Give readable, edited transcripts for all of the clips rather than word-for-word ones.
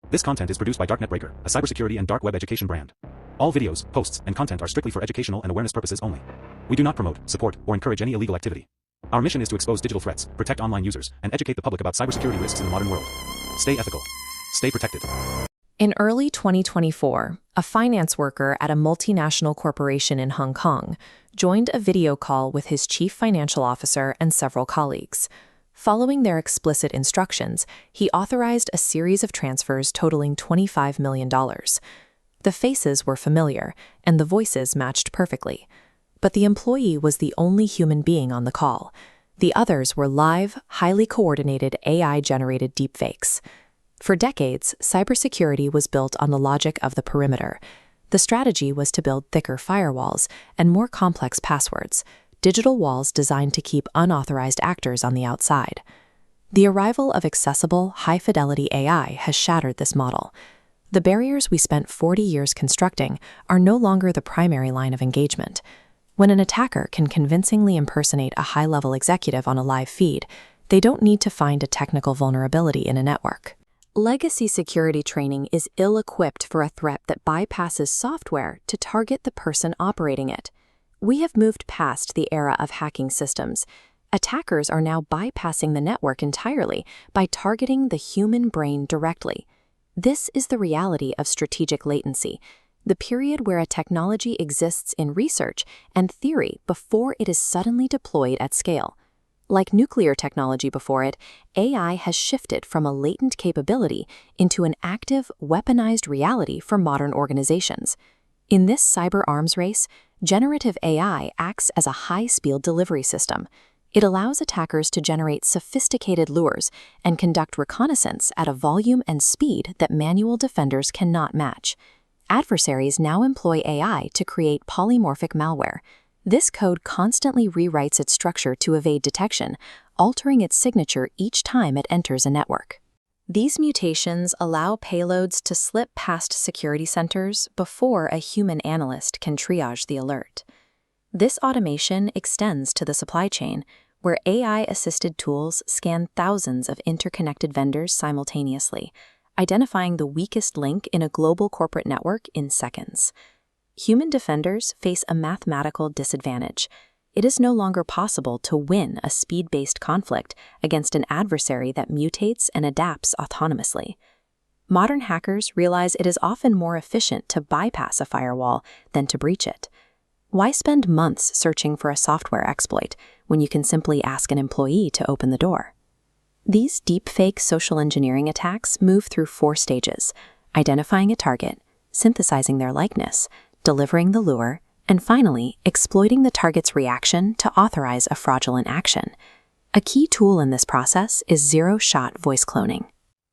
This content is produced by Darknet Breaker, a cybersecurity and dark web education brand. All videos, posts, and content are strictly for educational and awareness purposes only. We do not promote, support, or encourage any illegal activity. Our mission is to expose digital threats, protect online users, and educate the public about cybersecurity risks in the modern world. Stay ethical. Stay protected. In early 2024, a finance worker at a multinational corporation in Hong Kong joined a video call with his chief financial officer and several colleagues. Following their explicit instructions, he authorized a series of transfers totaling $25 million. The faces were familiar, and the voices matched perfectly. But the employee was the only human being on the call. The others were live, highly coordinated AI-generated deepfakes. For decades, cybersecurity was built on the logic of the perimeter. The strategy was to build thicker firewalls and more complex passwords, digital walls designed to keep unauthorized actors on the outside. The arrival of accessible, high-fidelity AI has shattered this model. The barriers we spent 40 years constructing are no longer the primary line of engagement. When an attacker can convincingly impersonate a high-level executive on a live feed, they don't need to find a technical vulnerability in a network. Legacy security training is ill-equipped for a threat that bypasses software to target the person operating it. We have moved past the era of hacking systems. Attackers are now bypassing the network entirely by targeting the human brain directly. This is the reality of strategic latency, the period where a technology exists in research and theory before it is suddenly deployed at scale. Like nuclear technology before it, AI has shifted from a latent capability into an active, weaponized reality for modern organizations. In this cyber arms race, generative AI acts as a high-speed delivery system. It allows attackers to generate sophisticated lures and conduct reconnaissance at a volume and speed that manual defenders cannot match. Adversaries now employ AI to create polymorphic malware. This code constantly rewrites its structure to evade detection, altering its signature each time it enters a network. These mutations allow payloads to slip past security centers before a human analyst can triage the alert. This automation extends to the supply chain, where AI-assisted tools scan thousands of interconnected vendors simultaneously, identifying the weakest link in a global corporate network in seconds. Human defenders face a mathematical disadvantage. It is no longer possible to win a speed-based conflict against an adversary that mutates and adapts autonomously. Modern hackers realize it is often more efficient to bypass a firewall than to breach it. Why spend months searching for a software exploit when you can simply ask an employee to open the door? These deepfake social engineering attacks move through 4 stages: identifying a target, synthesizing their likeness, delivering the lure, and finally, exploiting the target's reaction to authorize a fraudulent action. A key tool in this process is zero-shot voice cloning.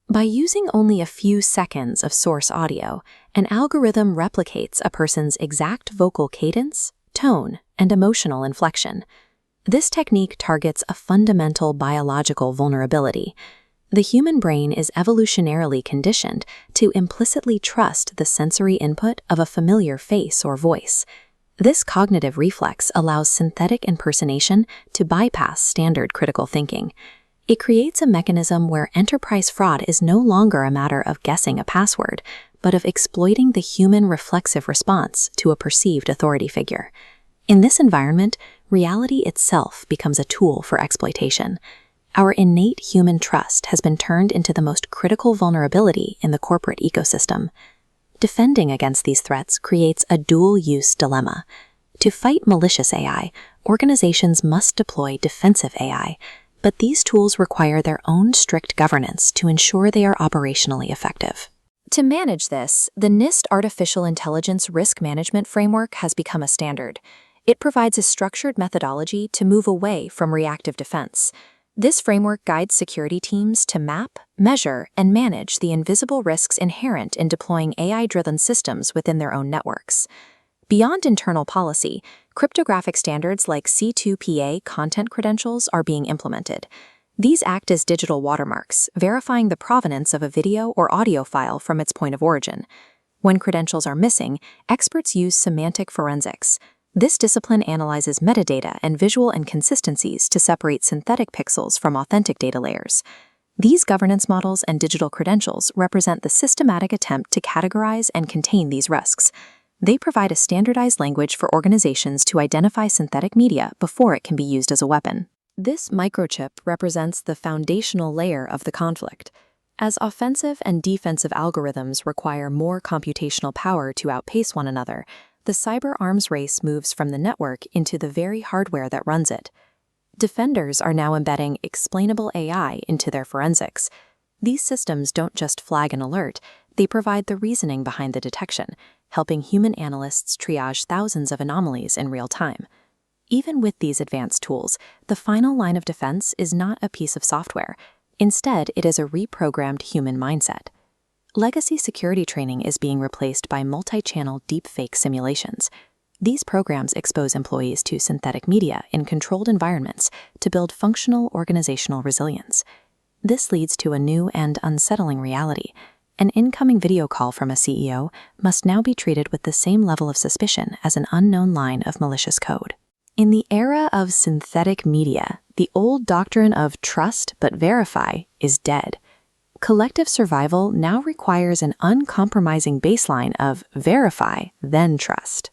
By using only a few seconds of source audio, an algorithm replicates a person's exact vocal cadence, tone, and emotional inflection. This technique targets a fundamental biological vulnerability. The human brain is evolutionarily conditioned to implicitly trust the sensory input of a familiar face or voice. This cognitive reflex allows synthetic impersonation to bypass standard critical thinking. It creates a mechanism where enterprise fraud is no longer a matter of guessing a password, but of exploiting the human reflexive response to a perceived authority figure. In this environment, reality itself becomes a tool for exploitation. Our innate human trust has been turned into the most critical vulnerability in the corporate ecosystem. Defending against these threats creates a dual-use dilemma. To fight malicious AI, organizations must deploy defensive AI, but these tools require their own strict governance to ensure they are operationally effective. To manage this, the NIST Artificial Intelligence Risk Management Framework has become a standard. It provides a structured methodology to move away from reactive defense. This framework guides security teams to map, measure, and manage the invisible risks inherent in deploying AI-driven systems within their own networks. Beyond internal policy, cryptographic standards like C2PA content credentials are being implemented. These act as digital watermarks, verifying the provenance of a video or audio file from its point of origin. When credentials are missing, experts use semantic forensics. This discipline analyzes metadata and visual inconsistencies to separate synthetic pixels from authentic data layers. These governance models and digital credentials represent the systematic attempt to categorize and contain these risks. They provide a standardized language for organizations to identify synthetic media before it can be used as a weapon. This microchip represents the foundational layer of the conflict. As offensive and defensive algorithms require more computational power to outpace one another, the cyber arms race moves from the network into the very hardware that runs it. Defenders are now embedding explainable AI into their forensics. These systems don't just flag an alert, they provide the reasoning behind the detection, helping human analysts triage thousands of anomalies in real time. Even with these advanced tools, the final line of defense is not a piece of software. Instead, it is a reprogrammed human mindset. Legacy security training is being replaced by multi-channel deepfake simulations. These programs expose employees to synthetic media in controlled environments to build functional organizational resilience. This leads to a new and unsettling reality. An incoming video call from a CEO must now be treated with the same level of suspicion as an unknown line of malicious code. In the era of synthetic media, the old doctrine of trust but verify is dead. Collective survival now requires an uncompromising baseline of verify, then trust.